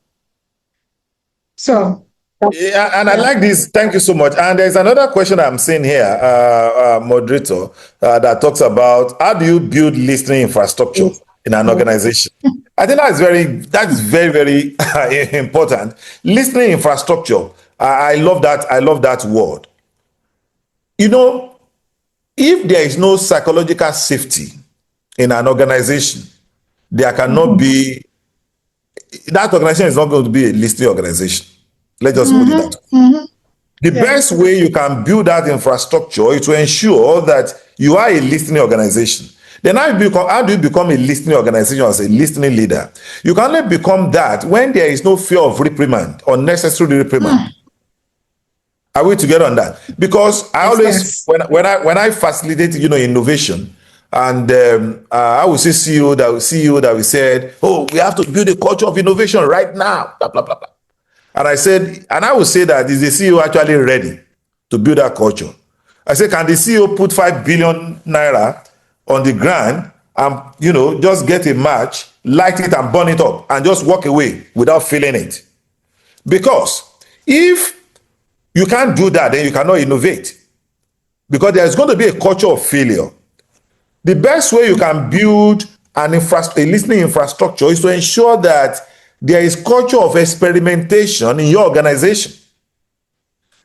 So yeah, and I like this. Thank you so much. And there's another question I'm seeing here, moderator, that talks about how do you build listening infrastructure in an organization? I think that's very, very important. Listening infrastructure. I love that. I love that word. If there is no psychological safety in an organization, there cannot be, that organization is not going to be a listening organization. Let's just put it that way. The best way you can build that infrastructure is to ensure that you are a listening organization. Then how do you become a listening organization as a listening leader? You can only become that when there is no fear of reprimand, unnecessary reprimand. Are we together on that? Because I always, when I facilitate, innovation, and I will see CEO that we said, oh, we have to build a culture of innovation right now, blah, blah, blah, blah. And I would say that is the CEO actually ready to build that culture? I said, can the CEO put 5 billion naira on the ground and, just get a match, light it and burn it up and just walk away without feeling it? Because if you can't do that, then you cannot innovate. Because there's going to be a culture of failure. The best way you can build a listening infrastructure is to ensure that there is culture of experimentation in your organization.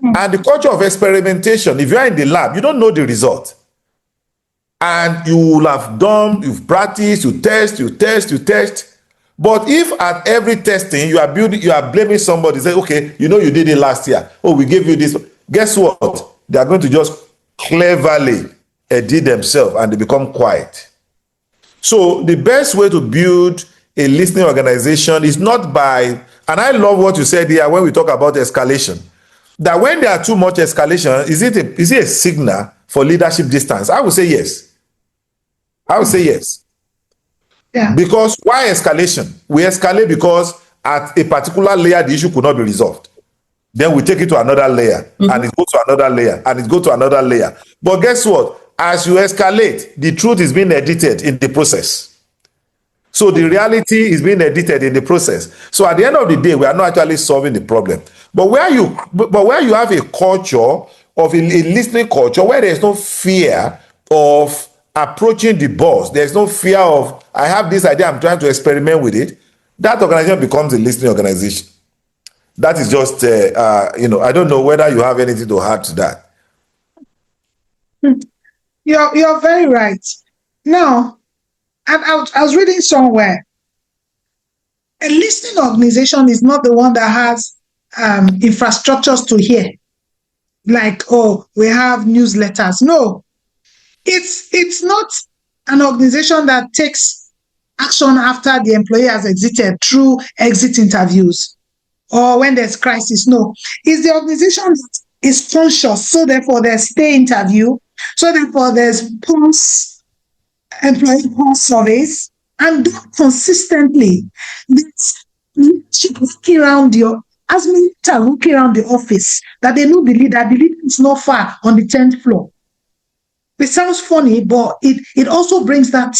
And the culture of experimentation, if you are in the lab, you don't know the result. And you will have done, you've practiced, you test. But if at every testing you are blaming somebody, say, okay, you did it last year. Oh, we gave you this. Guess what? They are going to just cleverly edit themselves and they become quiet. So the best way to build a listening organization is not by, and I love what you said here when we talk about escalation, that when there are too much escalation, is it a signal for leadership distance? I would say yes. I would say yes. Yeah. Because why escalation? We escalate because at a particular layer, the issue could not be resolved. Then we take it to another layer, and it goes to another layer, and it goes to another layer. But guess what? As you escalate, the truth is being edited in the process. So the reality is being edited in the process. So at the end of the day, we are not actually solving the problem. But where you have a culture of a listening culture where there's no fear of approaching the boss, there's no fear of, I have this idea, I'm trying to experiment with it, that organization becomes a listening organization. That is just, I don't know whether you have anything to add to that. You're very right. Now, I was reading somewhere, a listening organization is not the one that has infrastructures to hear. Like, oh, we have newsletters. No, it's not an organization that takes action after the employee has exited through exit interviews or when there's crisis. No, it's the organization that is conscious. So therefore, there's stay interview. So therefore, there's employee pulse surveys, and done consistently. That's walking around as many are walking around the office that they know the leader. The leader is not far on the 10th floor. It sounds funny, but it also brings that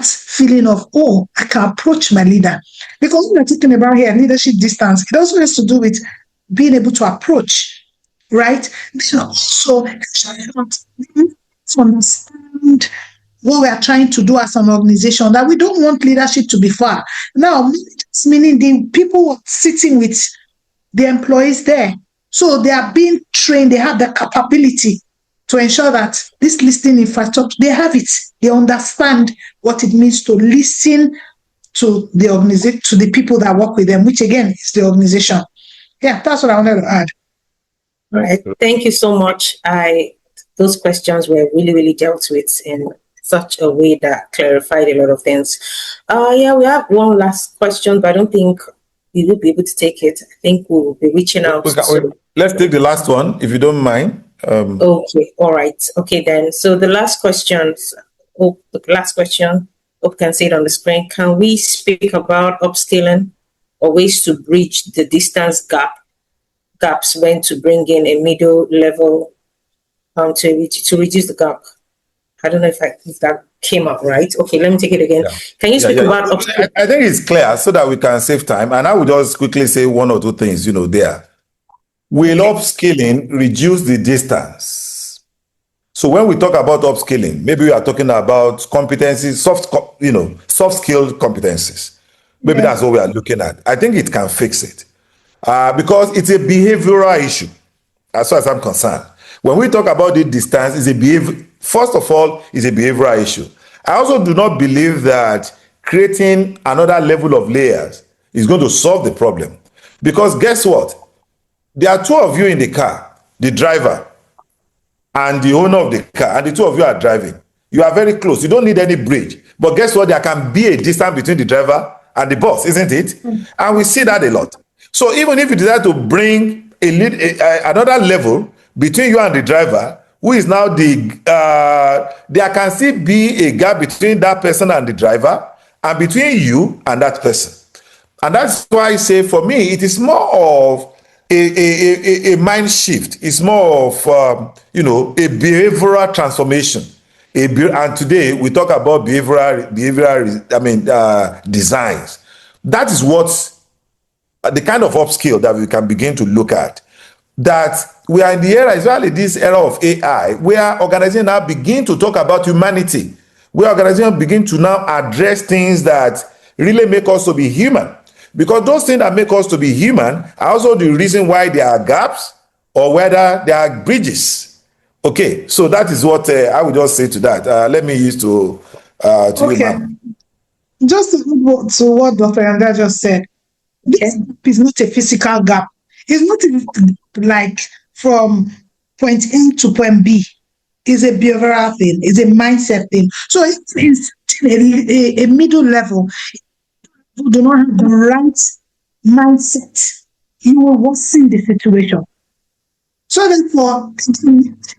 feeling of, oh, I can approach my leader. Because we're talking about here leadership distance, it also has to do with being able to approach, right? So understand what we are trying to do as an organization, that we don't want leadership to be far. Now, meaning the people sitting with the employees there, so they are being trained, they have the capability to ensure that this listening infrastructure, they have it, they understand what it means to listen to the organization, to the people that work with them, which again is the organization. Yeah, that's what I wanted to add. All right. Thank you so much. Those questions were really, really dealt with in such a way that clarified a lot of things. Yeah, we have one last question, but I don't think we will be able to take it. I think we'll be reaching out. Let's take the last one, if you don't mind. Okay, all right. Okay, then. So the last question, hope you can see it on the screen. Can we speak about upskilling or ways to bridge the distance gaps when to bring in a middle level to reduce the gap? I don't know if that came out right. Okay, let me take it again. Yeah. Can you speak about upskilling? I think it's clear so that we can save time. And I would just quickly say one or two things, there. Will upskilling reduce the distance? So when we talk about upskilling, maybe we are talking about competencies, soft skilled competencies. Maybe that's what we are looking at. I think it can fix it because it's a behavioral issue, as far as I'm concerned. When we talk about the distance, first of all, it's a behavioral issue. I also do not believe that creating another level of layers is going to solve the problem. Because guess what? There are two of you in the car, the driver and the owner of the car, and the two of you are driving. You are very close. You don't need any bridge. But guess what? There can be a distance between the driver and the boss, isn't it? And we see that a lot. So even if you decide to bring another level between you and the driver, who is now there can still be a gap between that person and the driver, and between you and that person. And that's why I say, for me, it is more of a mind shift. It's more of, a behavioral transformation. And today we talk about behavioral designs. That is what the kind of upskill that we can begin to look at. That we are in the era, especially this era of AI, where organizations now begin to talk about humanity, where organizations begin to now address things that really make us to be human. Because those things that make us to be human are also the reason why there are gaps or whether there are bridges. Okay, so that is what I would just say to that. Let me use to you, ma'am. Just to what Dr. Yanda just said, this is not a physical gap. It's not like from point A to point B. is a behavioral thing, is a mindset thing. So it's a middle level. If you do not have the right mindset, you will worsen the situation. So therefore,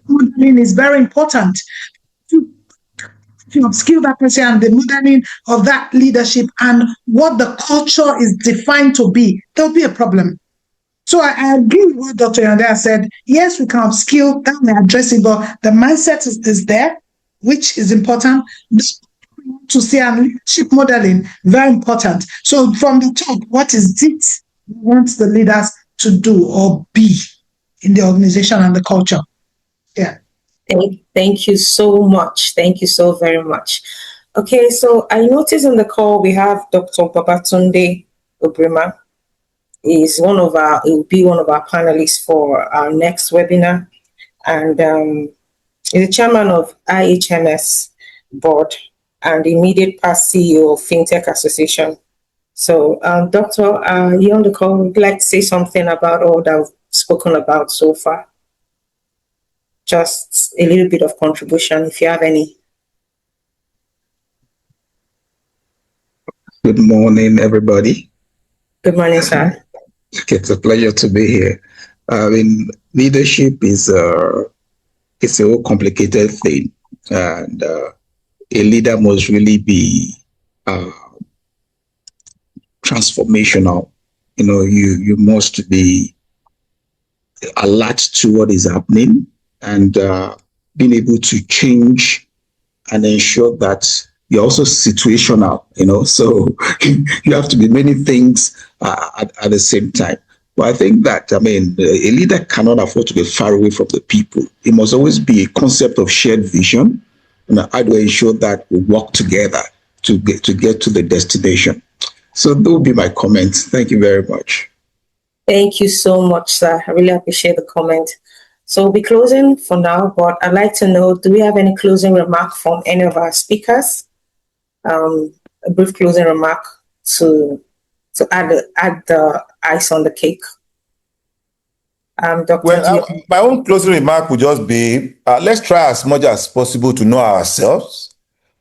modeling is very important to, to upskill that person and the modeling of that leadership and what the culture is defined to be. There'll be a problem. So I agree with what Dr. Yandea said. Yes, we can upskill, that may address it, but the mindset is there, which is important. To see and leadership modeling, very important. So from the top, what is it we want the leaders to do or be in the organization and the culture? Yeah. Thank you so much. Thank you so very much. Okay, so I noticed on the call we have Dr. Babatunde Obrima. He will be one of our panelists for our next webinar. And he's the chairman of IHMS board and immediate past CEO of FinTech Association. So, Doctor, you're on the call. Would you like to say something about all that we've spoken about so far? Just a little bit of contribution, if you have any. Good morning, everybody. Good morning, sir. It's a pleasure to be here. I mean, leadership is it's a whole complicated thing, and a leader must really be transformational. You know, you must be alert to what is happening and being able to change and ensure that you're also situational, you know, so you have to be many things at the same time. But I think that, I mean, a leader cannot afford to be far away from the people. It must always be a concept of shared vision. And how do I ensure that we work together to get to the destination? So that would be my comments. Thank you very much. Thank you so much, sir. I really appreciate the comment. So we'll be closing for now, but I'd like to know, do we have any closing remark from any of our speakers? A brief closing remark to add the ice on the cake. Dr. Well, my own closing remark would just be, let's try as much as possible to know ourselves.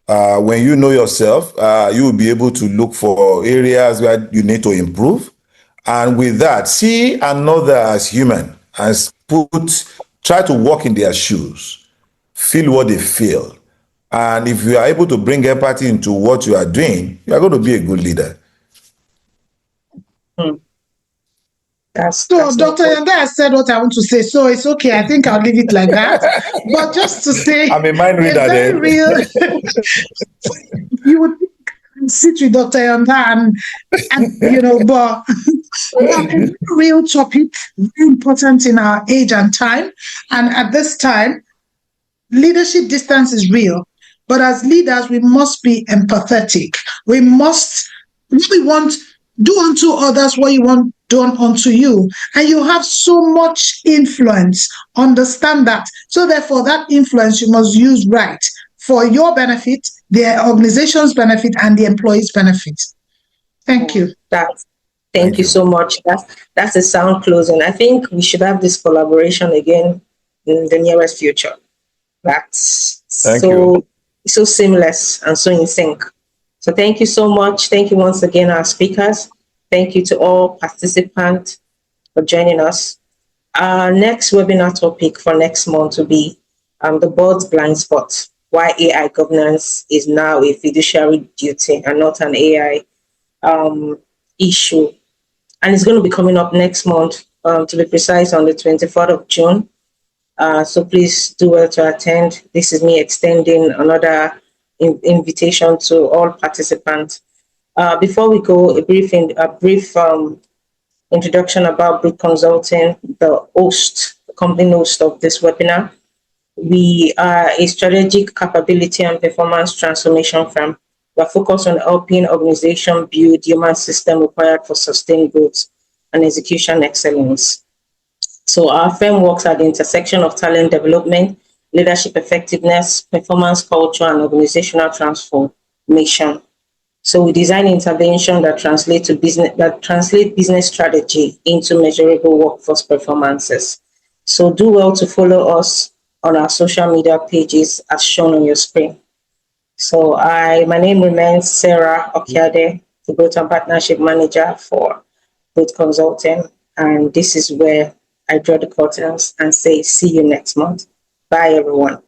When you know yourself, you will be able to look for areas where you need to improve. And with that, see another as human and try to walk in their shoes, feel what they feel. And if you are able to bring empathy into what you are doing, you are going to be a good leader. That's Dr. Yandea said what I want to say, so it's okay. I think I'll leave it like that. But just to say, I'm a mind reader then. Real, you would sit with Dr. Yandea and you know, but a real topic, very important in our age and time. And at this time, leadership distance is real. But as leaders, we must be empathetic. We must really do unto others what you want done unto you. And you have so much influence. Understand that. So therefore, that influence you must use right for your benefit, the organization's benefit, and the employee's benefit. Thank you. Thank you so much. That's a sound closing. I think we should have this collaboration again in the nearest future. That's so seamless and so in sync. So thank you so much. Thank you once again, our speakers. Thank you to all participants for joining us. Our next webinar topic for next month will be the board's blind spot, why AI governance is now a fiduciary duty and not an AI issue. And it's going to be coming up next month, to be precise, on the 24th of June. So please do well to attend. This is me extending another invitation to all participants. Before we go, a brief introduction about Brook Consulting, the company host of this webinar. We are a strategic capability and performance transformation firm. We are focused on helping organizations build human system required for sustained growth and execution excellence. So our firm works at the intersection of talent development, leadership effectiveness, performance culture, and organizational transformation. So we design intervention that translate business strategy into measurable workforce performances. So do well to follow us on our social media pages as shown on your screen. So my name remains Sarah Okiade, the Growth and Partnership Manager for Growth Consulting. And this is where I draw the curtains and say, see you next month. Bye, everyone.